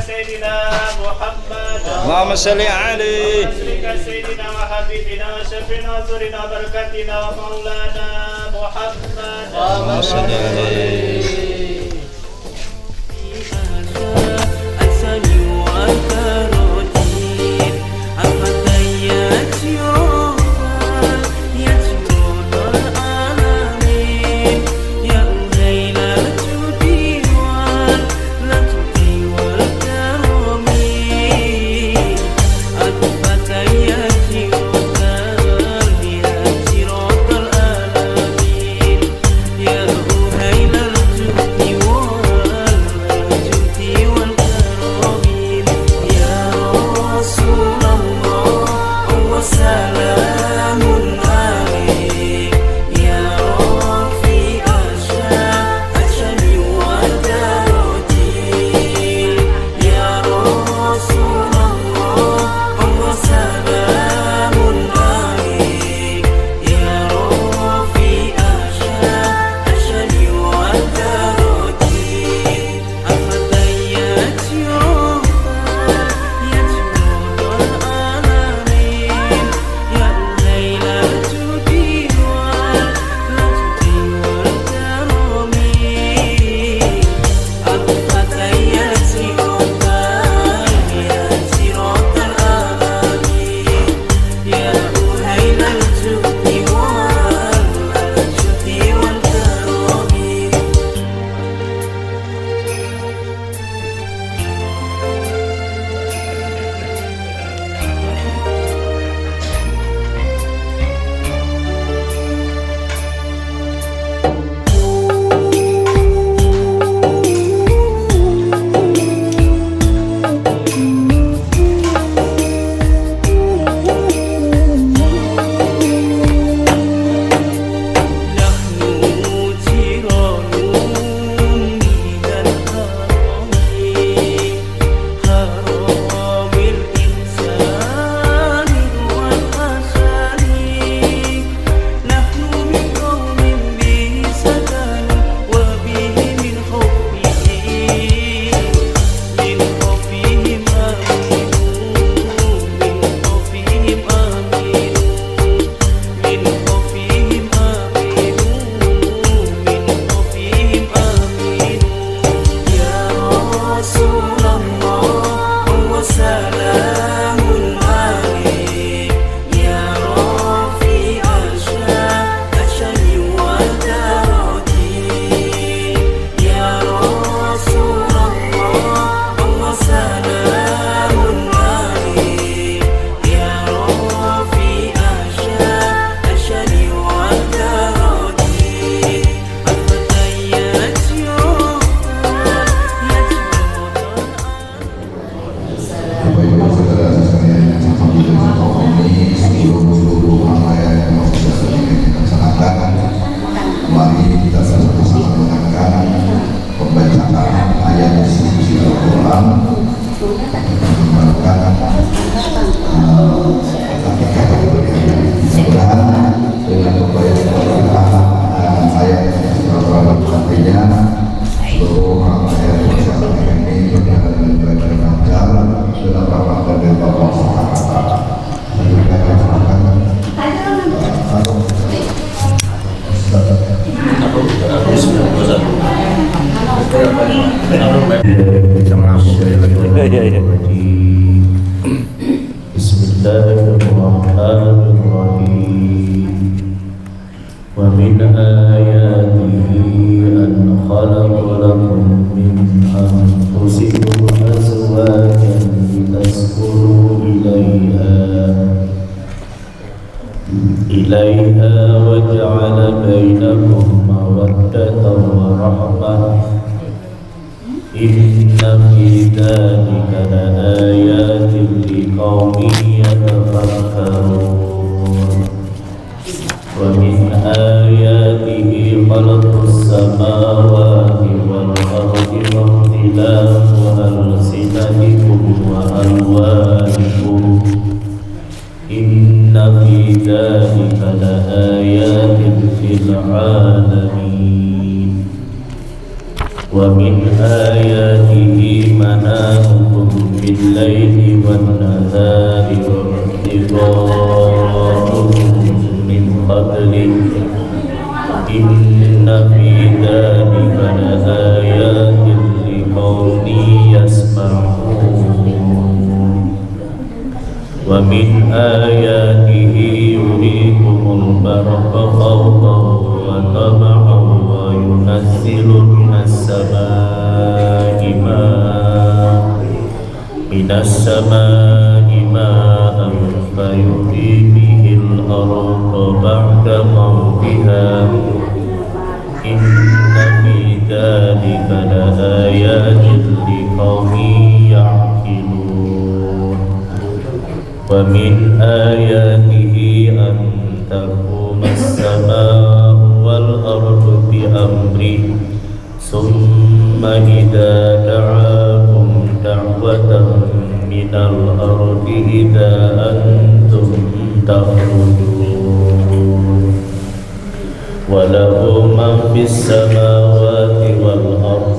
سيدنا محمد اللهم صل عليه سيدنا وحبيبنا وشفينا وزورنا بركاتنا ومولانا محمد اللهم صل عليه Bismillahirrahmanirrahim. Wa min ayatihi an khalaqa lakum min anfusikum azwajan litaskunu ilaiha wa ja'ala bainakum mawaddatan wa rahmah. Inna fi dzalika laayatin liqaumin yatafakkarun. Wa min ayatihi khalaqus samawati wal ardi wa ikhtilafu alsinatikum wa alwanikum. Inna fi dzalika laayatin lil 'alamin. Wa min ayatihi manamukum بالليل والنهار وابتغاء من فضله إن في ذلك لآيات لقوم يسمعون ومن آياته يريكم البرق خوفا وطمعا وينزل من السماء ماء فيحيي به الأرض بعد موتها إن في ذلك لآيات لقوم يعقلون ومن آياته أن تقوم السماء والأرض بأمره ثم إذا دعاكم دعوة من الأرض إذا أنتم تخرجون وله من في السماوات والأرض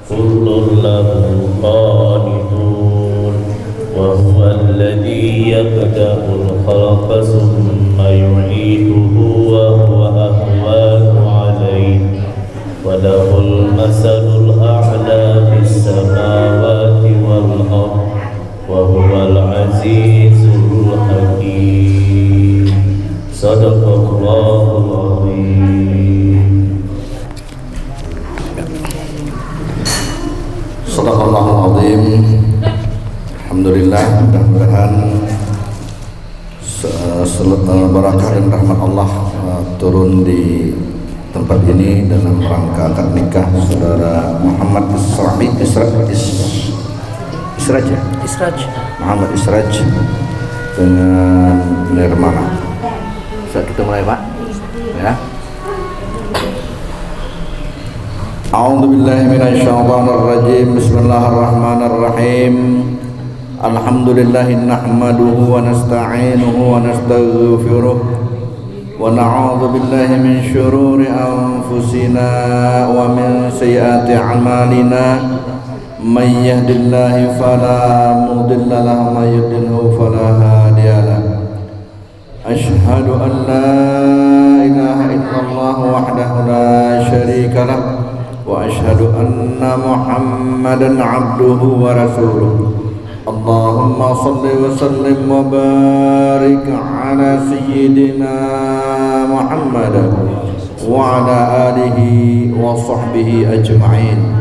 كل له قانتون وهو الذي يبدأ الخلق ثم يعيده وهو أهون عليه وله المثل الأعلى في السماوات والأرض وهو العزيز الحكيم صدق الله العظيم. Sadaqallahul azim. Alhamdulillah, mudah-mudahan barakah dan rahmat Allah turun di tempat ini dalam rangka akad nikah saudara Muhammad Muhammad Israj dengan Nirmala. Kita mulai, Pak. Ya. A'udzu billahi minasyaitonir rajim. Bismillahirrahmanirrahim. Alhamdulillah nahmaduhu wa nasta'inuhu wa nastaghfiruh wa na'udzu billahi min syururi anfusina wa min sayyiati a'malina. Man yahdihillahu fala mudilla lahu wa man yudlilhu fala hadiya lahu. Ashhadu an la ilaha illallah wahdahu la syarika lahu wa ashhadu anna Muhammadan 'abduhu wa rasuluh. Allahumma salli wa sallim wa barik ala sayyidina Muhammad wa ala alihi wa sahbihi ajma'in.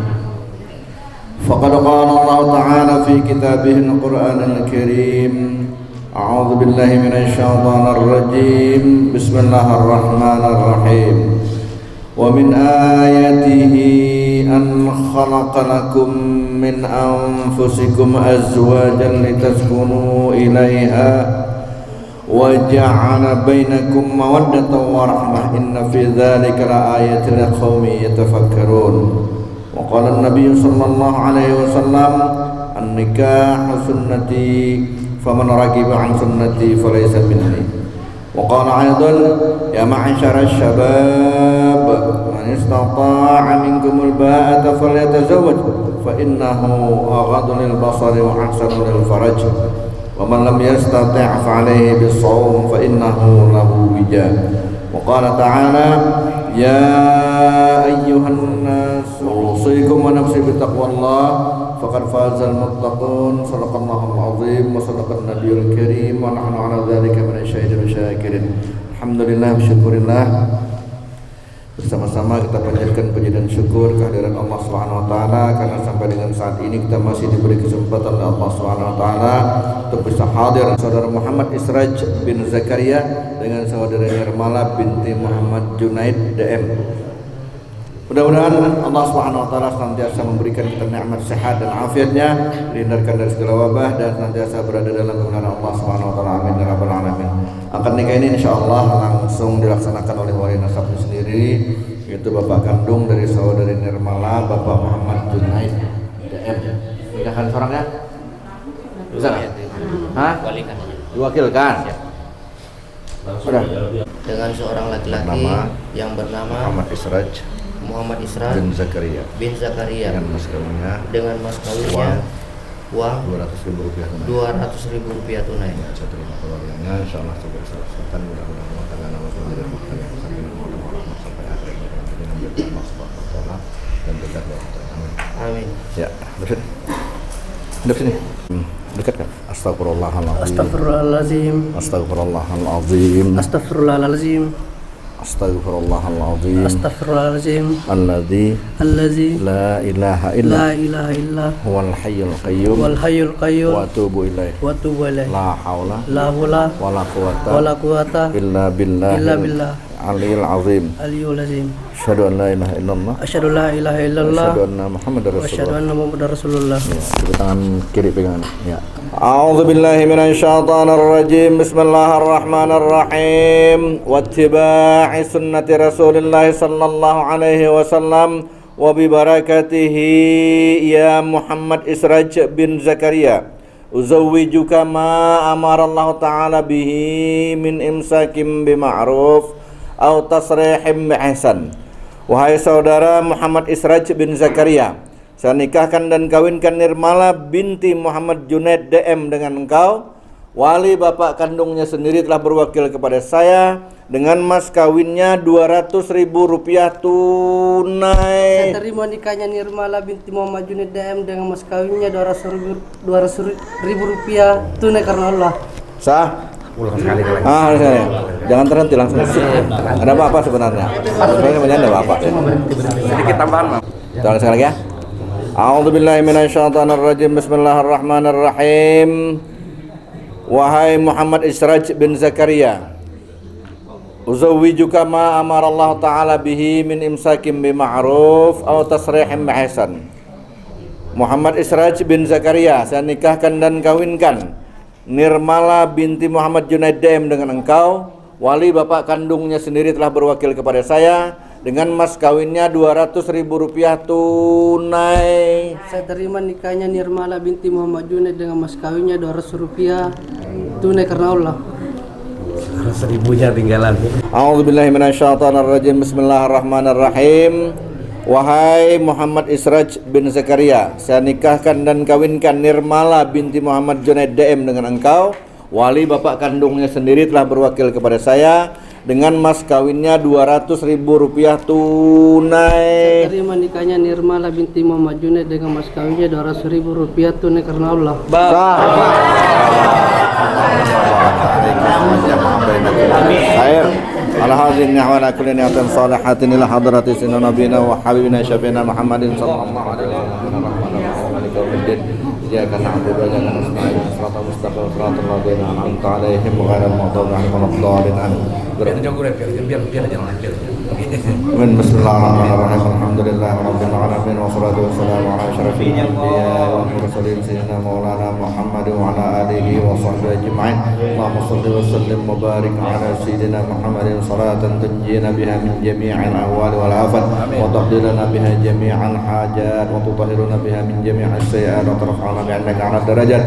Faqad qala Allah ta'ala fi kitabihil Qur'anil Karim. A'udzu billahi minasy syaithanir rajim. Bismillahirrahmanirrahim. Wa min ayatihi an khalaqa lakum min anfusikum azwajan litaskunu ilaiha wa ja'ala bainakum mawaddatan wa rahmah inna fi dzalika laayatin liqaumin yatafakkarun. Wa qala an-nabiy sallallahu alaihi wasallam an-nikahu sunnati faman ragiba an sunnati falaysa minni. Wa qala aidan ya ma'syara asy-syabab man istata'a minkumul ba'ata falyatazawwaj fa innahu aghaddu lil basari wa ahsanu lil faraj wa man lam yastati' fa alayhi bis-shawm fa innahu lahu wija. Wa qala ta'ala ya ayyuhan nas usikum wa nafsi bi taqwallah faqad fazal muttaqun. Shadaqallahul azim wa shadaqan nabiyul karim wa nahnu ala dzalika minasyahidin wasyakirin. Alhamdulillah wa syukurillah. Bersama-sama kita panjatkan puji dan syukur kehadiran Allah Subhanahu wa taala karena sampai dengan saat ini kita masih diberi kesempatan oleh Allah Subhanahu wa taala untuk bisa hadir saudara Muhammad Israj bin Zakaria dengan saudara Nirmala binti Muhammad Junaid DM. Mudah-mudahan Allah Subhanahu wa taala senantiasa memberikan kita nikmat sehat dan afiatnya, dihindarkan dari segala wabah dan senantiasa berada dalam kemuliaan Allah Subhanahu wa taala. Amin ya rabbal alamin. Akad nikah ini insyaallah langsung dilaksanakan oleh wali nasabnya sendiri, yaitu bapak kandung dari saudari Nirmala, Bapak Muhammad Junaid DM. Nikahan seorangnya? Bisa enggak? Hah? Diwakilkan. Sudah. Dengan seorang laki-laki yang bernama Muhammad Israj bin Zakaria dengan mas kawinnya dengan mas kawinnya uang 200.000 rupiah tunai. 200.000 rupiah tunai. Ya, saya terima keluarganya, insya Allah segera selesaikan, mudah-mudahan rumah tangga nama sendiri sampai akhir ini menjadi maksud Allah dan dekat ya. Amin. Ya, duduk sini. Dekat kan? Astagfirullahaladzim. Astagfirullahaladzim. Astagfirullahaladzim. Astagfirullahaladzim. Astagfirullahaladzim. Astagfirullahaladzim. Alladzi la ilaha illa La ilaha illa huwal hayyul qayyum wal hayyul qayyum wa atubu ilaih. wa atubu ilaih. La haula La haula wala quwata wala quwata illa billah aliyil azim. aliyul azim. Asyhadu an la ilaha illallah. Asyhadu la ilaha illallah. Asyhadu anna Muhammadar Wa asyhadu Rasulullah. anna Muhammadar Rasulullah. Coba tangan kiri pegangan. Ya. A'udzu billahi minasyaitonir rajim. Bismillahirrahmanirrahim. Wattiba'i sunnati Rasulillah sallallahu alaihi wasallam wa bi barakatihi ya Muhammad Israj bin Zakaria. Uzawwijuka ma amara Allah ta'ala bihi min imsakim bima'ruf aw tasrihim bi'ihsan. Wahai saudara Muhammad Israj bin Zakaria, saya nikahkan dan kawinkan Nirmala binti Muhammad Junaid DM dengan engkau. Wali bapak kandungnya sendiri telah berwakil kepada saya dengan mas kawinnya 200.000 rupiah tunai. Saya terima nikahnya Nirmala binti Muhammad Junaid DM dengan mas kawinnya 200.000 rupiah tunai karena Allah. Sah? Ulang sekali. Jangan terhenti langsung. Ada apa sebenarnya? Sebenarnya ada apa? Sedikit tambahan, Mas. Sekali lagi ya. A'udzubillahi minasyaitonir rajim. Bismillahirrahmanirrahim. Wahai Muhammad Israj bin Zakaria, uzawwijuka ma amara Allah ta'ala bihi min imsakim bima'ruf aw tasrihim bi'ihsan. Muhammad Israj bin Zakaria, saya nikahkan dan kawinkan Nirmala binti Muhammad Junaid DM dengan engkau. Wali bapak kandungnya sendiri telah berwakil kepada saya dengan mas kawinnya 200.000 rupiah tunai. Saya terima nikahnya Nirmala binti Muhammad Junaid dengan mas kawinnya 200 rupiah tunai karena Allah. 1000-nya tinggalan. A'udzubillahi minasyaitonir rajim. Bismillahirrahmanirrahim. Wahai Muhammad Israj bin Zakaria, saya nikahkan dan kawinkan Nirmala binti Muhammad Junaid DM dengan engkau. Wali bapak kandungnya sendiri telah berwakil kepada saya dengan mas kawinnya 200.000 rupiah tunai. Saya terima nikahnya Nirmala binti Muhammad Junaid dengan mas kawinnya 200.000 rupiah tunai karena Allah. Khair. Ala hadhihi ni'mana kulli ni'matin salihatin ila hadrati sayyidina nabiyina wa habibina syafiina Muhammadin sallallahu alaihi wasallam. Iyyaka na'budu wa iyyaka nasta'in. Shiratal mustaqim, shiratal ladzina an'amta 'alaihim ghairil maghdubi 'alaihim waladdallin. Amin. Bismillahirrahmanirrahim. Alhamdulillahirabbil alamin wassalatu wassalamu ala asyrafil anbiya'i wal mursalin sayyidina maulana Muhammad wa ala alihi wa sahbihi ajma'in. Allahumma shalli wa sallim wa barik ala sayyidina Muhammadin salatan tunjina biha min jami'il ahwali wal afat wa taqdilana biha jami'al hajat wa tutahhiruna biha min jami'is sayyi'at wa tarfa'una bi'annaka 'ala darajat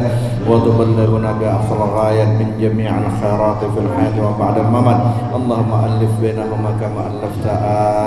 wa tuballighuna bi aqsal ghayat min jami'il khairat fil hayati wa ba'da al-mamat. Allahumma alif bainahuma kama alafta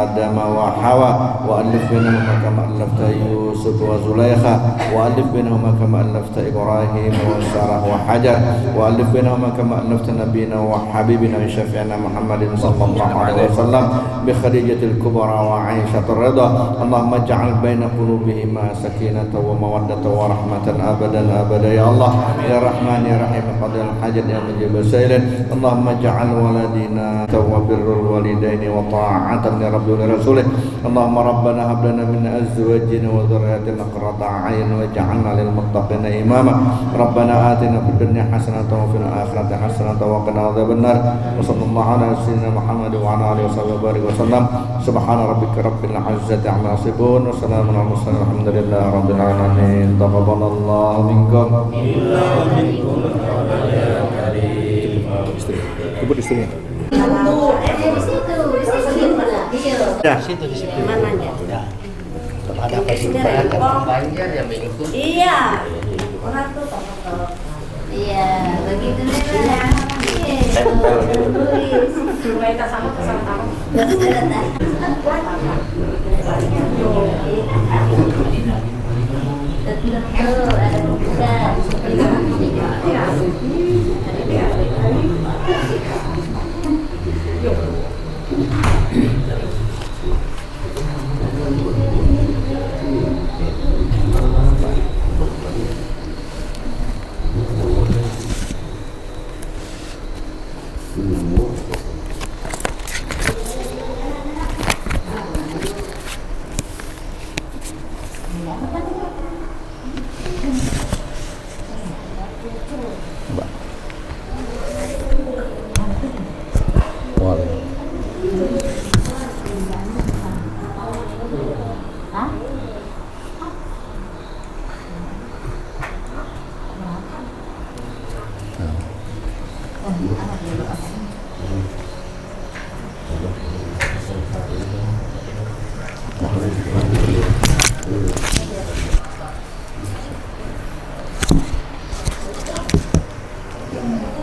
Adam wa Hawa wa alif bainahuma kama alafta Yusuf wa Zulaikha wa alif bainahuma kama alafta Ibrahim wa Sarah wa Hajar wa alif bainahuma kama alafta nabiyina wa habibina wa syafi'ina Muhammadin sallallahu alaihi wasallam bi Khadijatil Kubra wa Aisyatir Ridha. Allahumma ij'al baina qulubihima sakinatan wa mawaddatan wa rahmatan abadan abada ya Allah ya Rahman ya Rahim qadil hajat ya mujib sailin. Allahumma ij'al waladina tawbirrul walidaini wa ta'atan li rabbil rasulih. Allahumma rabbana hab lana min azwajina wa dhurriyyatina qurrata a'yun waj'alna lil muttaqina imama. Rabbana atina fid dunya hasanatan wa fil akhirati hasanatan wa qina adzabannar. Wa sallallahu ala sayyidina Muhammad wa ala alihi wa sallam. Subhana rabbika rabbil izzati amma yasifun wa salamun alal mursalin walhamdulillahi rabbil alamin. Taqabbalallahu minkum. Sebut istrinya. Ya. Mananya? Ada banjir ya minggu. Iya. Orang tuh foto. Iya, begitu deh. Tempel. Mereka sama tamu. Betul, ada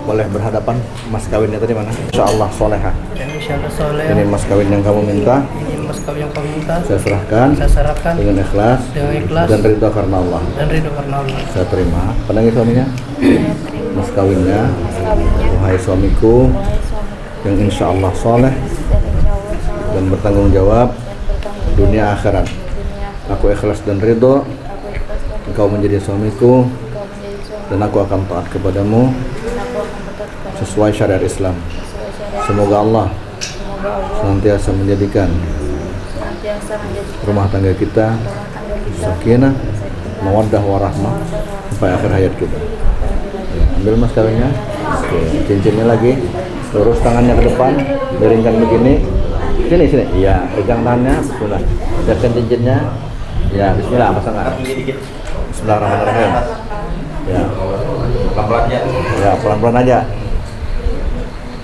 Boleh berhadapan mas kawinnya tadi mana? Insya Allah soleha. Insya Allah soleh. Ini mas kawin yang kamu minta. Ini mas kawin yang kamu minta. Saya serahkan. Saya serahkan Dengan ikhlas. dengan ikhlas Dan ridho karena Allah. dan ridho karena Allah. Saya terima. Penangis suaminya. Mas kawinnya. Wahai suamiku. Yang insya Allah soleh. Dan bertanggung jawab. Dunia akhirat. Aku ikhlas dan ridho. Engkau menjadi suamiku. Dan aku akan taat kepadamu sesuai syariat Islam. Semoga Allah senantiasa menjadikan rumah tangga kita sakinah, mawaddah warahmah sampai akhir hayat kita. Ya, ambil mas kawinnya. Oke, cincinnya lagi. Lurus tangannya ke depan, miringkan begini. Sini. Iya, pegang tangannya. Bismillah. Siapkan cincinnya. Ya, bismillah, pasangkan. Bismillahirrahmanirrahim. Ya, pelan-pelan aja.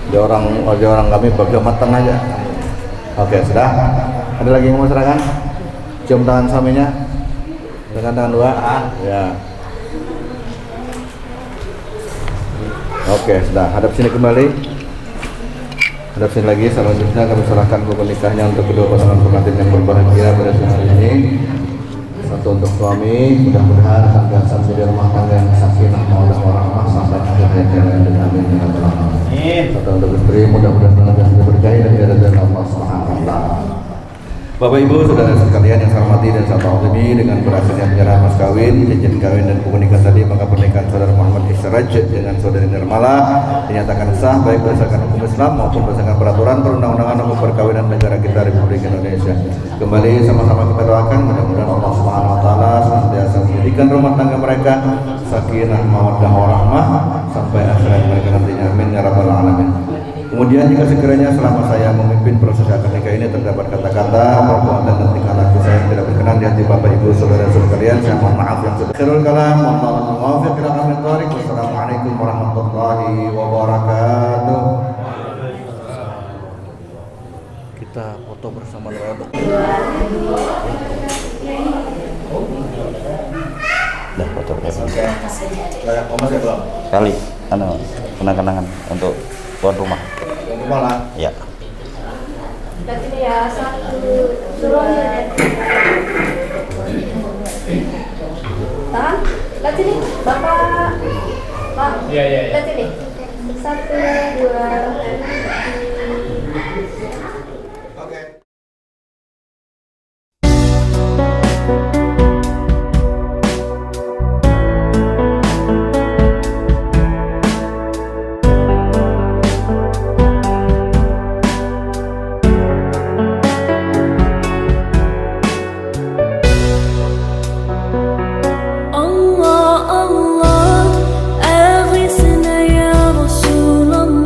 Dia orang kami bergematan aja. Oke, sudah. Ada lagi yang mau serahkan? Cium tangan suaminya. Tekan tangan dua. Ya. Oke, sudah. Hadap sini kembali. Hadap sini lagi. Selanjutnya kami serahkan buku nikahnya untuk kedua pasangan pengantin yang berbahagia pada siang hari ini. Satu untuk suami, mudah-mudahan senantiasa menjadi rumah tangga yang sakinah, mawaddah warahmah sampai akhir hayat kalian. Amin ya rabbal alamin. Satu untuk istri, mudah-mudahan senantiasa berkahi dan diridhoi Allah Subhanahu wa taala. Bapak Ibu, saudara sekalian yang saya hormati dan saya taatimi, dengan berhasilnya penyerahan mas kawin, cincin kawin dan buku nikah tadi, maka pernikahan saudara Muhammad Israj dengan saudari Nirmala dinyatakan sah baik berdasarkan hukum Islam maupun berdasarkan peraturan perundang-undangan hukum perkawinan negara kita Republik Indonesia. Kembali sama-sama kita doakan mudah-mudahan Allah Subhanahu wa taala senantiasa menjadikan rumah tangga mereka sakinah, mawaddah warahmah sampai akhirat mereka nantinya. Amin ya rabbal alamin. Kemudian jika sekiranya selama saya memimpin proses akad nikah ini terdapat kata-kata, perbuatan dan tingkah laku saya yang tidak berkenan di hati Bapak Ibu saudara sekalian, saya mohon maaf yang sebesar. Akhirul kalam, wallahu muwaffiq ila aqwamit thoriq. Wassalamualaikum warahmatullahi wabarakatuh. Kita foto bersama doa. Dah foto belum? kali kenang-kenangan untuk tuan rumah. Malah. Ya. Lihat ini ya, satu suruhnya. Tahan, lihat sini, Bapak. Pak. Iya. Lihat sini. 1, 2. Oke. Allah, aghithna ya Rasulullah.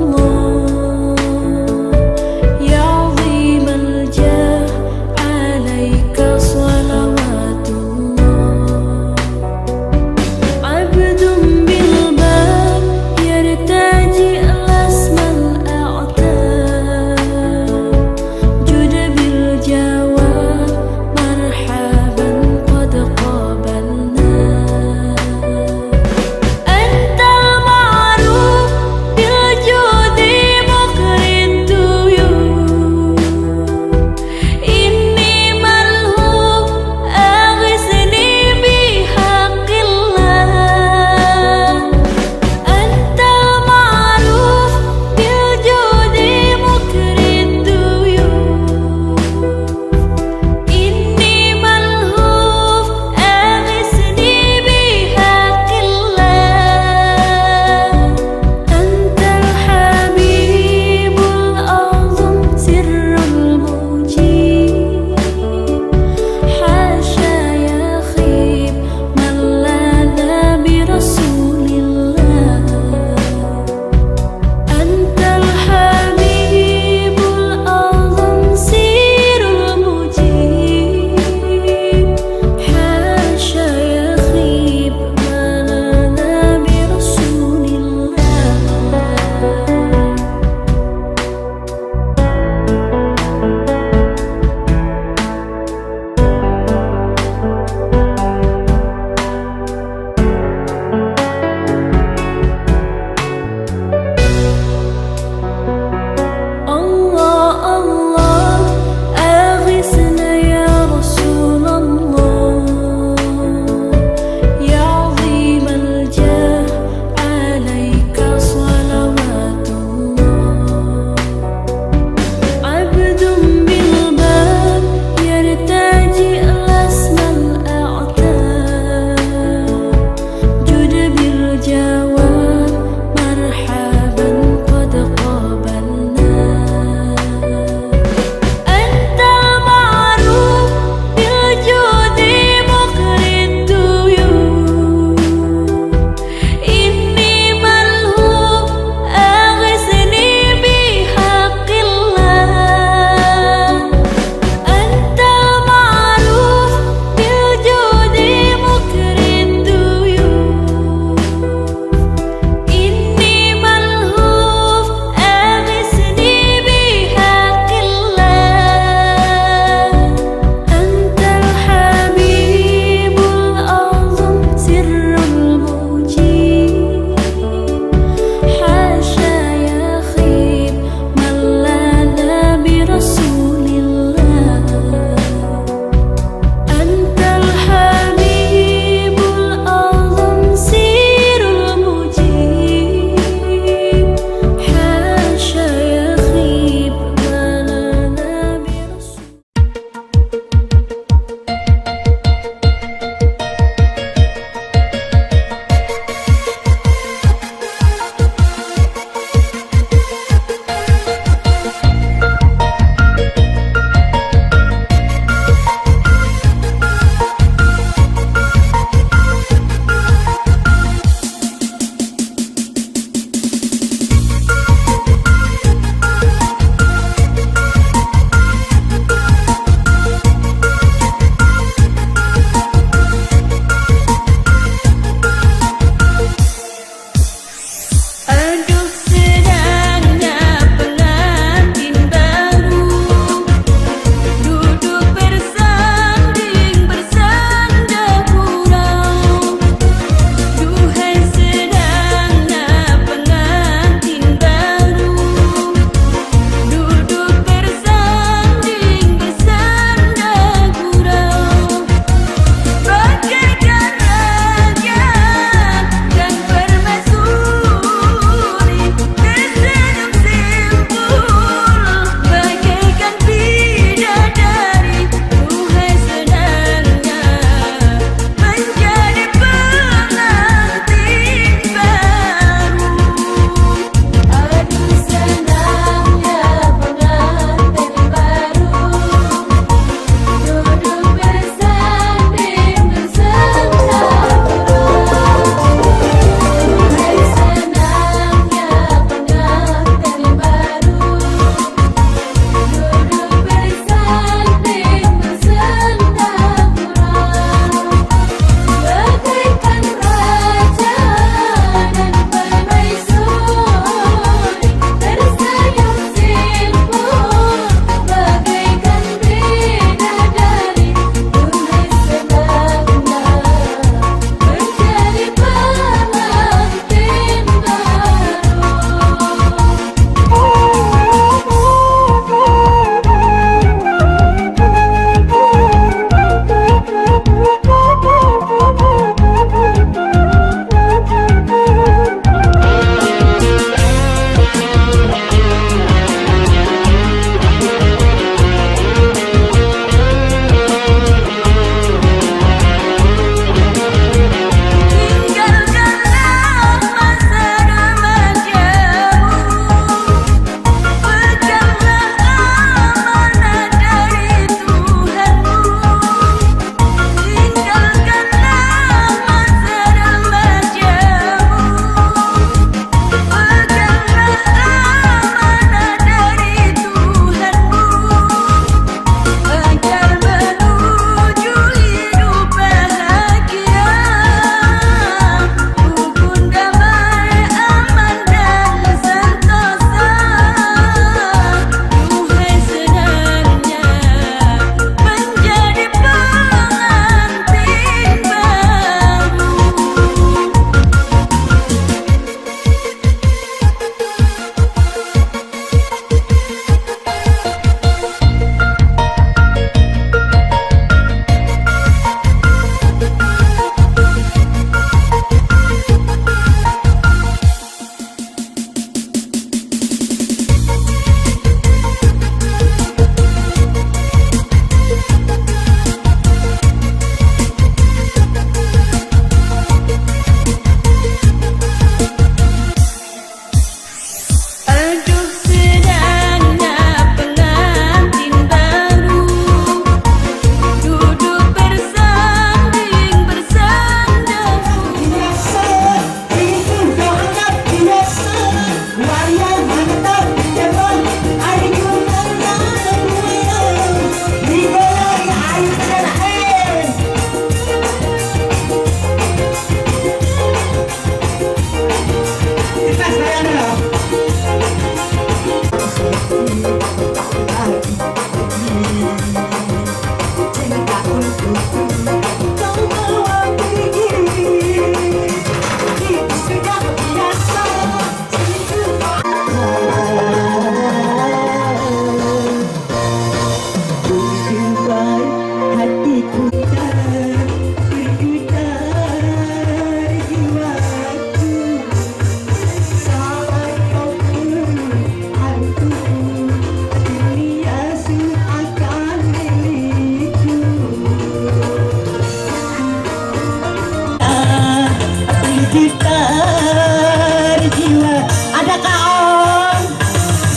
bergetar jiwa. Adakah om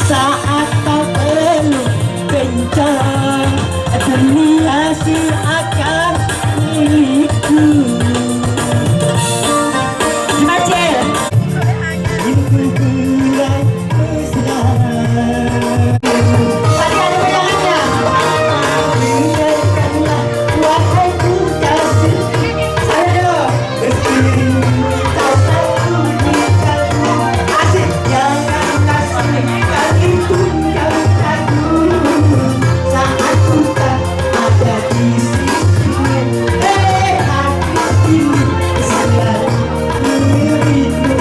saat kau peluk kencang, dunia seakan milikku. Macet himpunan mesra. Tadi ada bayangannya. Dengarkanlah wahai kekasih, saya berdiri tak satu di kamu. Asik jangan kasih kaki tunggal aku saat ku tak ada di sini. Hati ini selalu dirimu.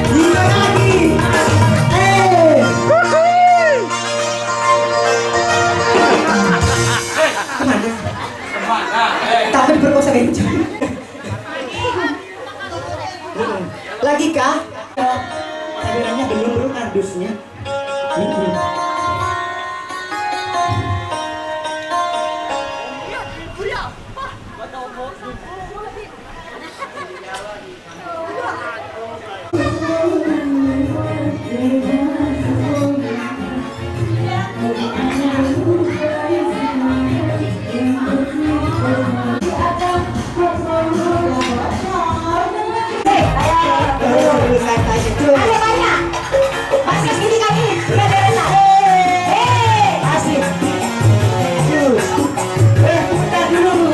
Gila lagi. Tapi berkosa kencang. Lagi kah? Kameranya belum bro, kardusnya. Ada banyak. Masih sini kami. Asik. Putar dulu.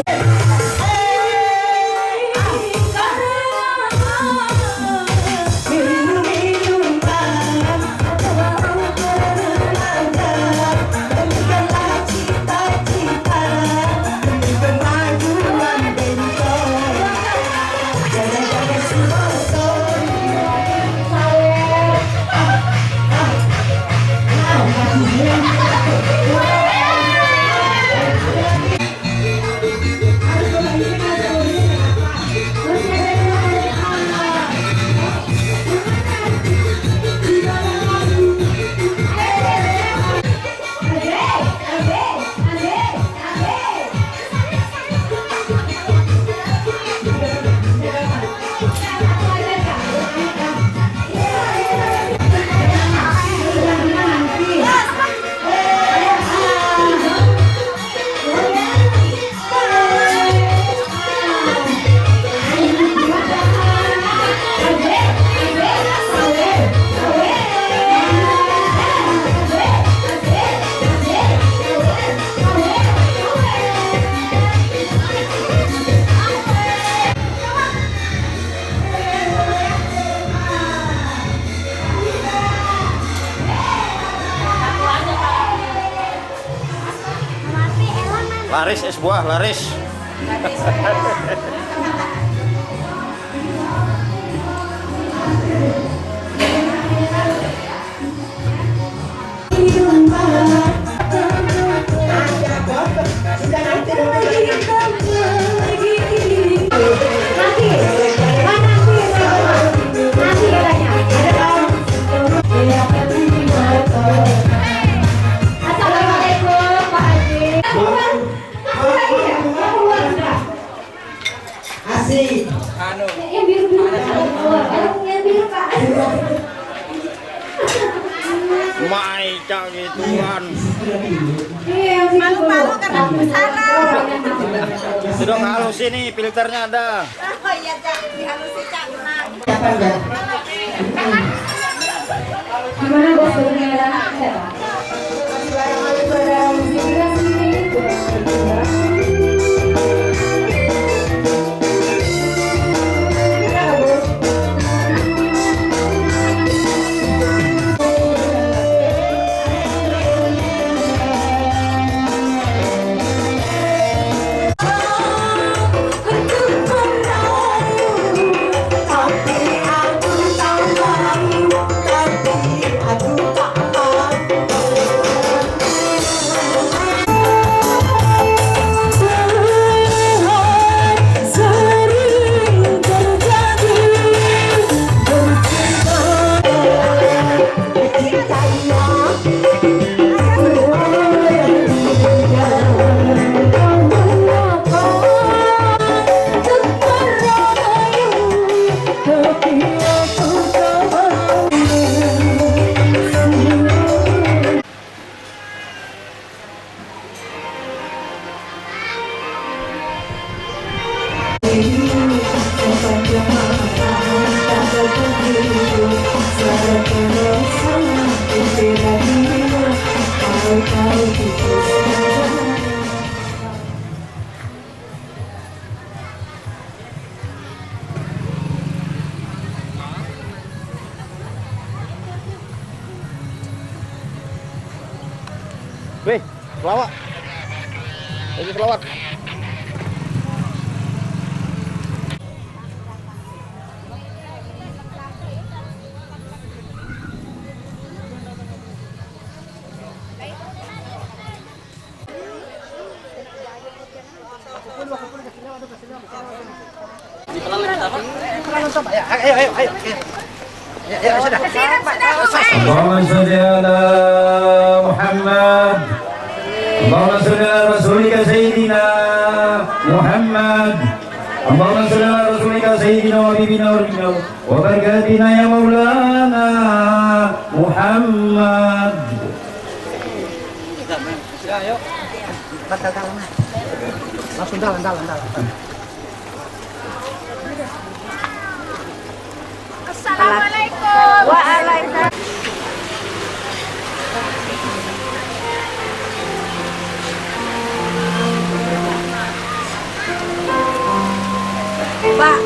Laris es buah, laris. Asik. Yang biru yang biru Pak. Mai cak gituan. Malu-malu karena salah. Sudah halus ini filternya ada. Oh iya Cak, dihalusin Cak. Gimana bos sebenarnya? Pelawak. Lagi pelawak. Allahumma sholli ala Muhammad. Allahumma sholli ala rasulika sayyidina Muhammad. Allahumma sholli ala rasulika sayyidina wa habibina wa rabbina wa barakatina ya maulana Muhammad. Langsung dalam. Assalamualaikum. Waalaikumsalam. Pak.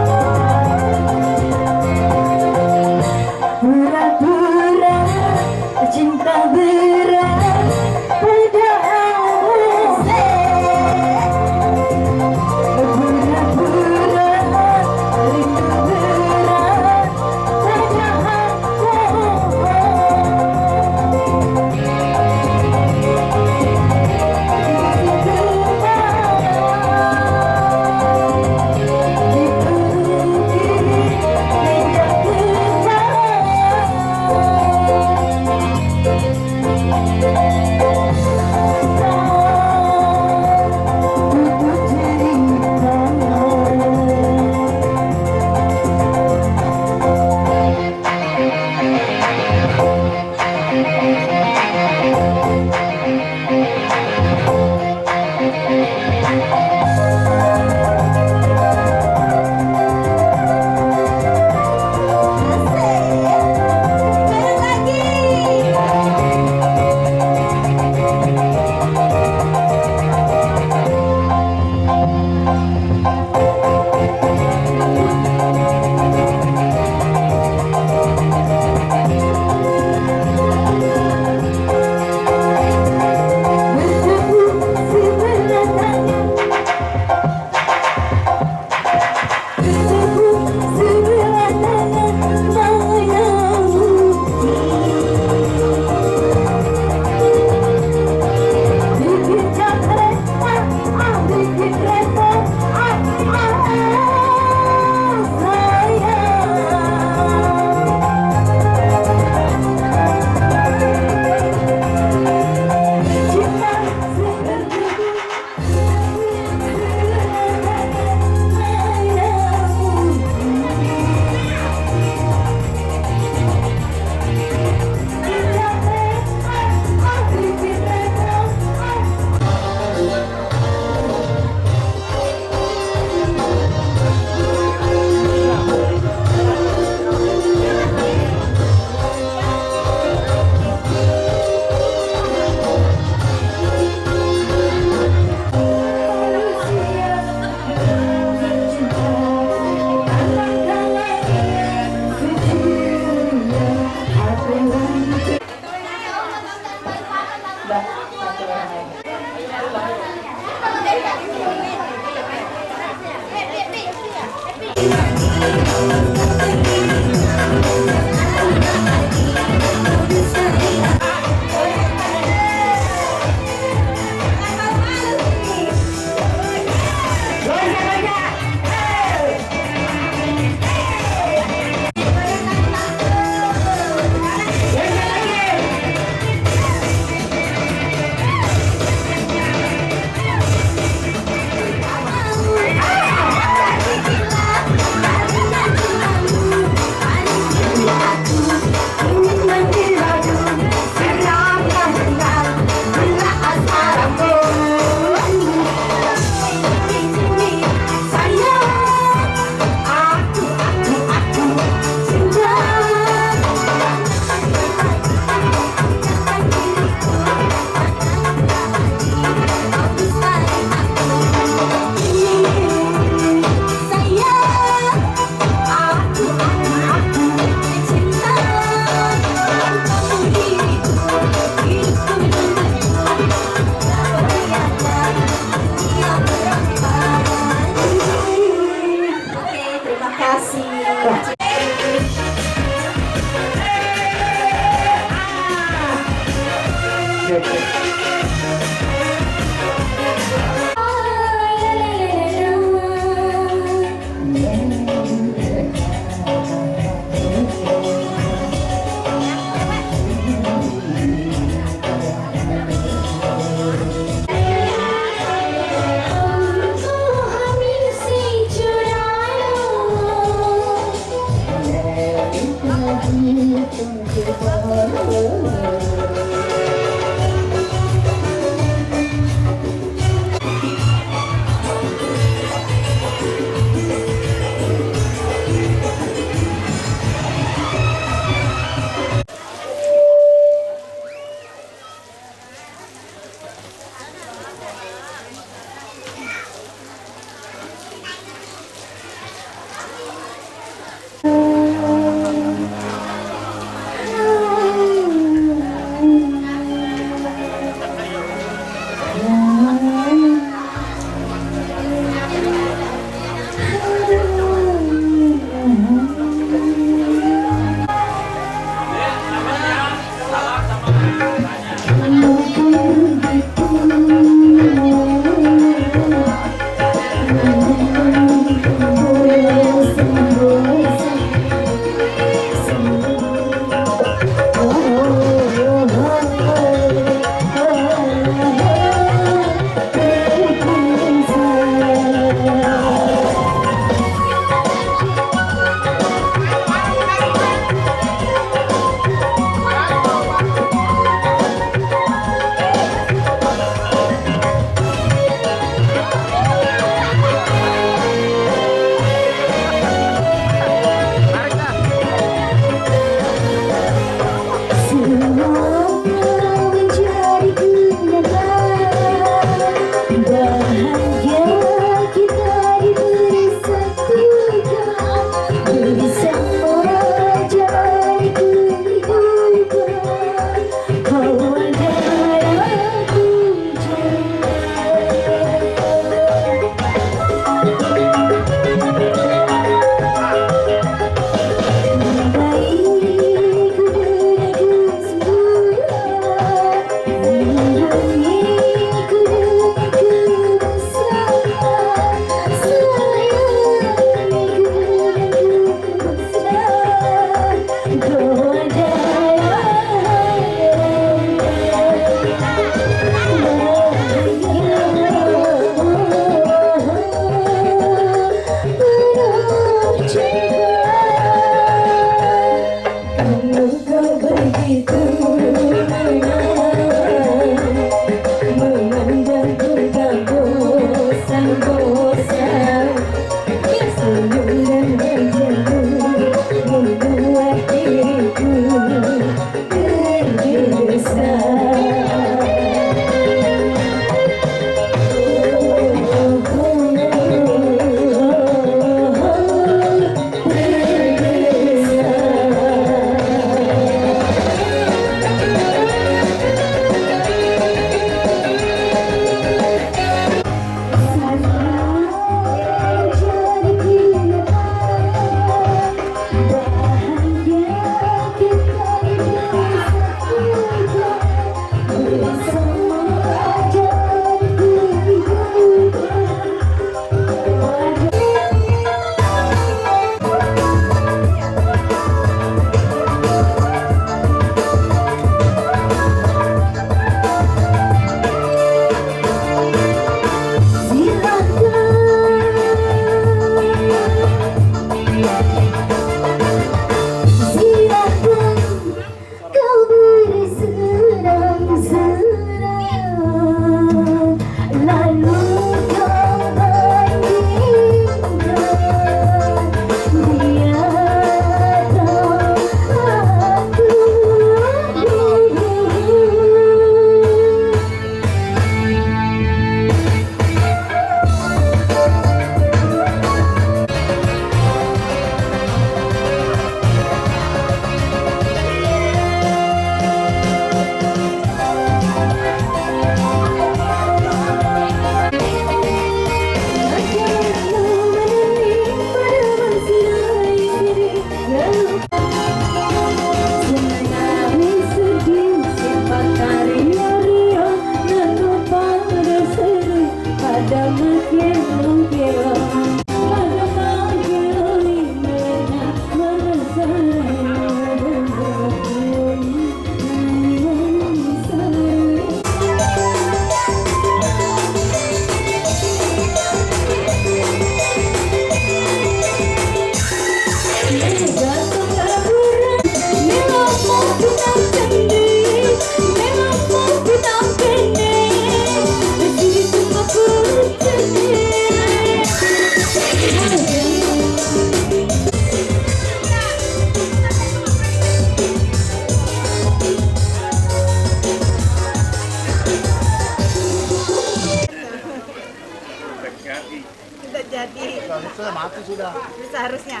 aku sudah. Seharusnya.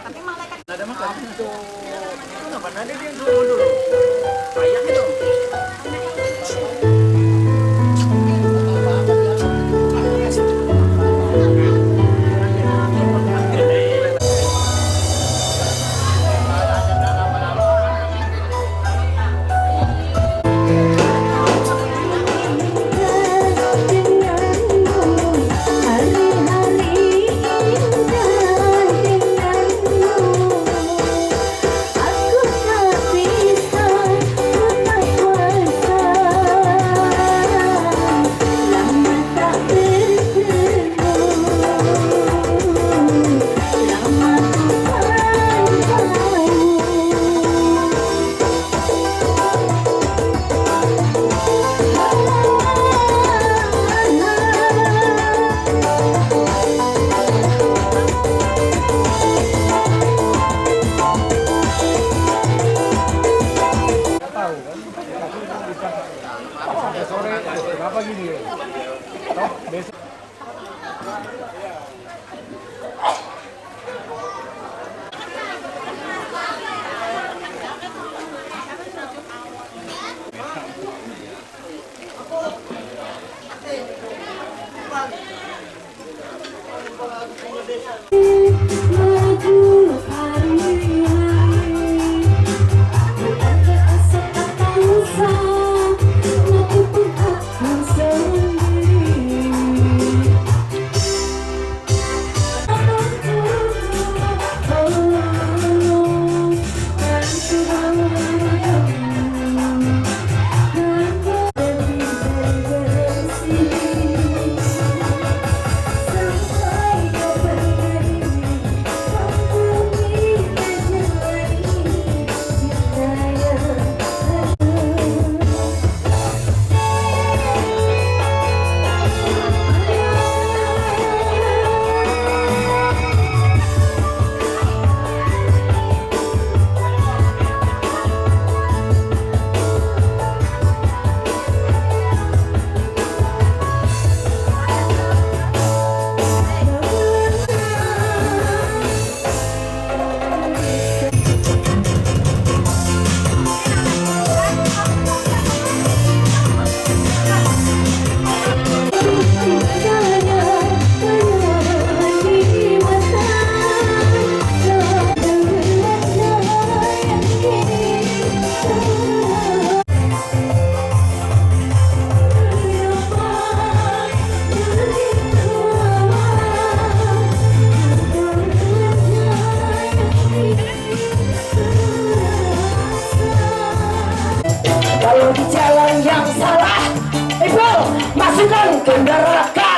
Tapi malaikat Ada makan itu. Kenapa nanti dia dulu? Kayak itu. Kalau di jalan yang salah, ibu masukkan ke neraka.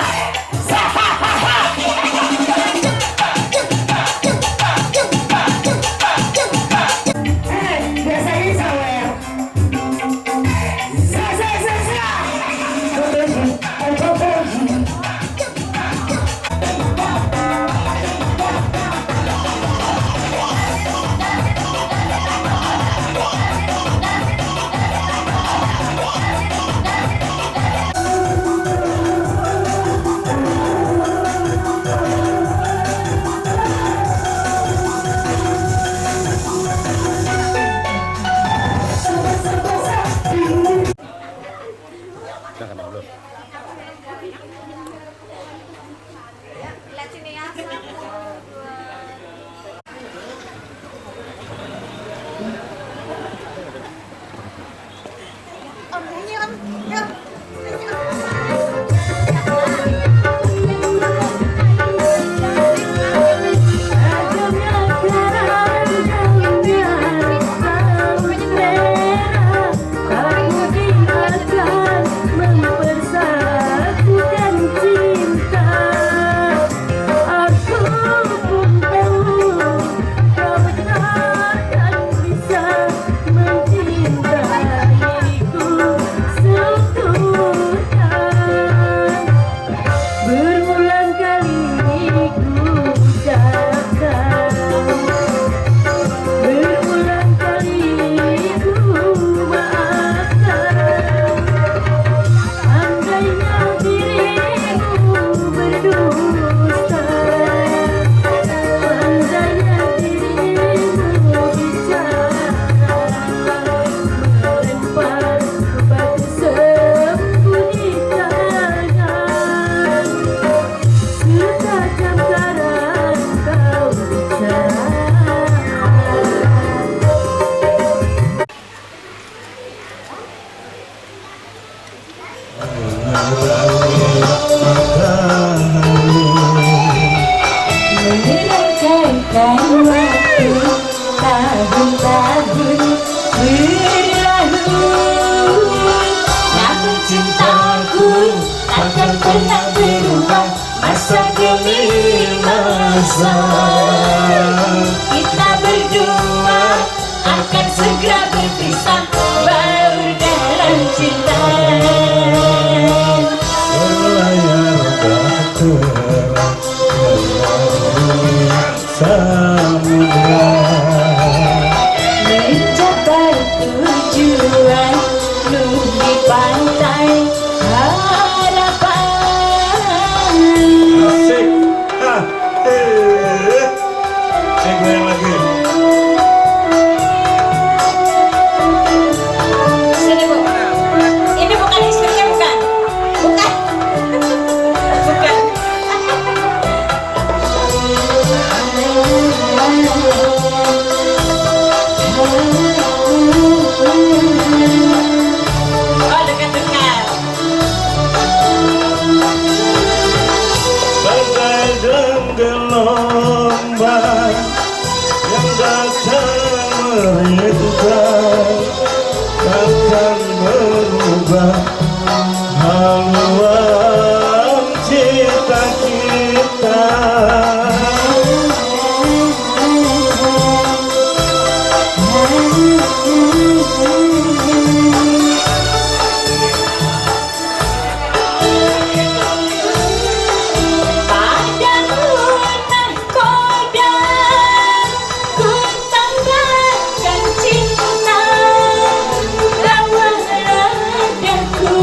Biasa ini sawer. bagaikan waktu tahun-tahun berlalu, namun cintaku takkan pernah berubah masa demi masa. Kita berdua akan segera berpisah, baur dalam cinta. Berlayar bahtera samudra, mencapai tujuan di pantai harapan. asik. Saya goyang lagi. Sini Bu, ini bukan istrinya, bukan? Bukan. Bukan. Oh, dekat-dekat. Bagai gelombang yang datang merintah, takkan berubah haluan cinta kita. Padamu nahkoda ku tanggalkan cinta, lawan radaku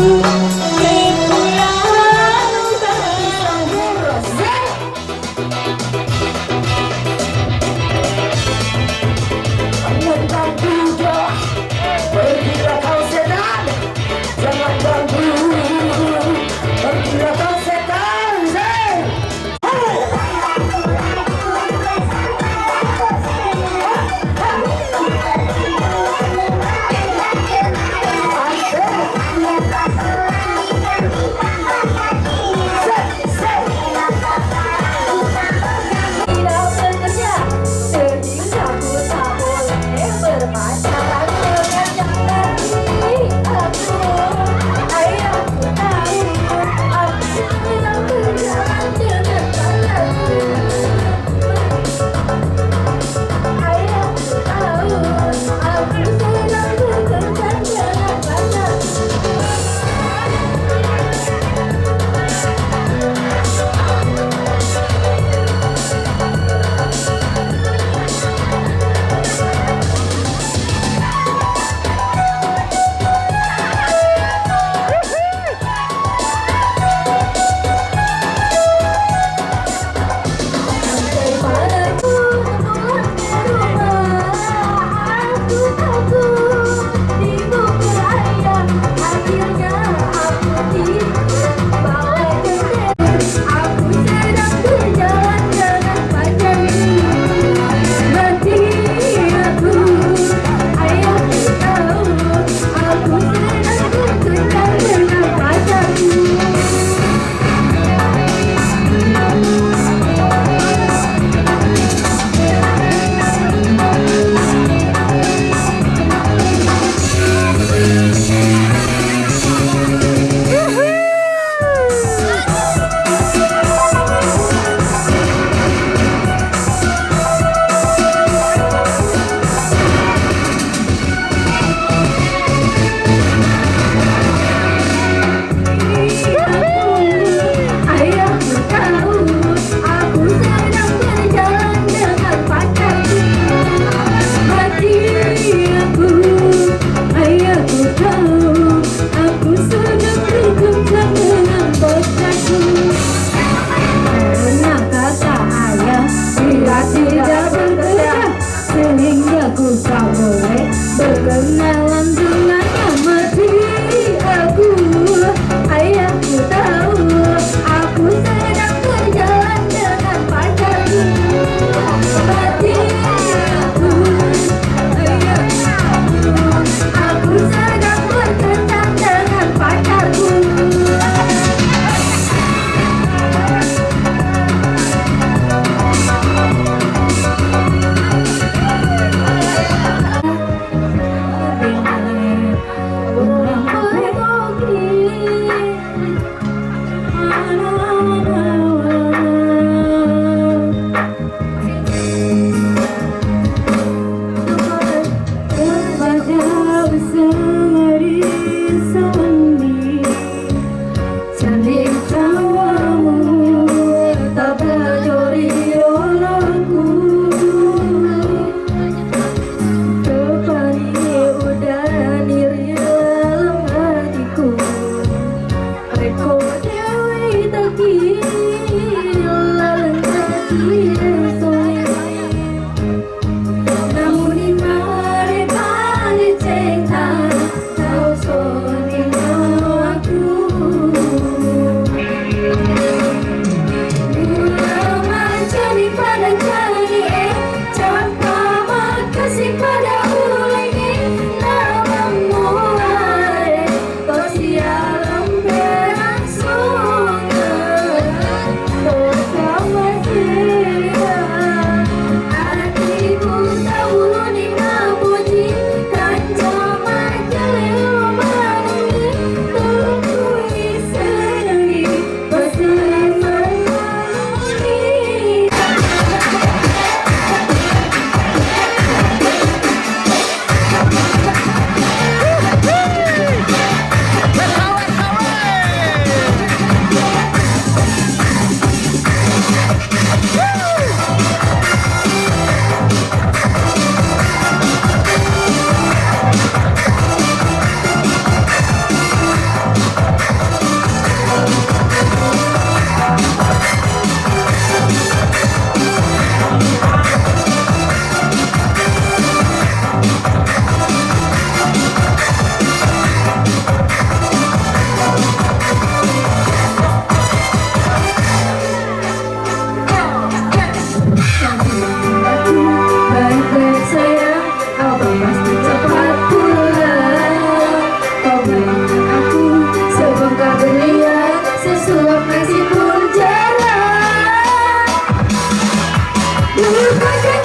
Ini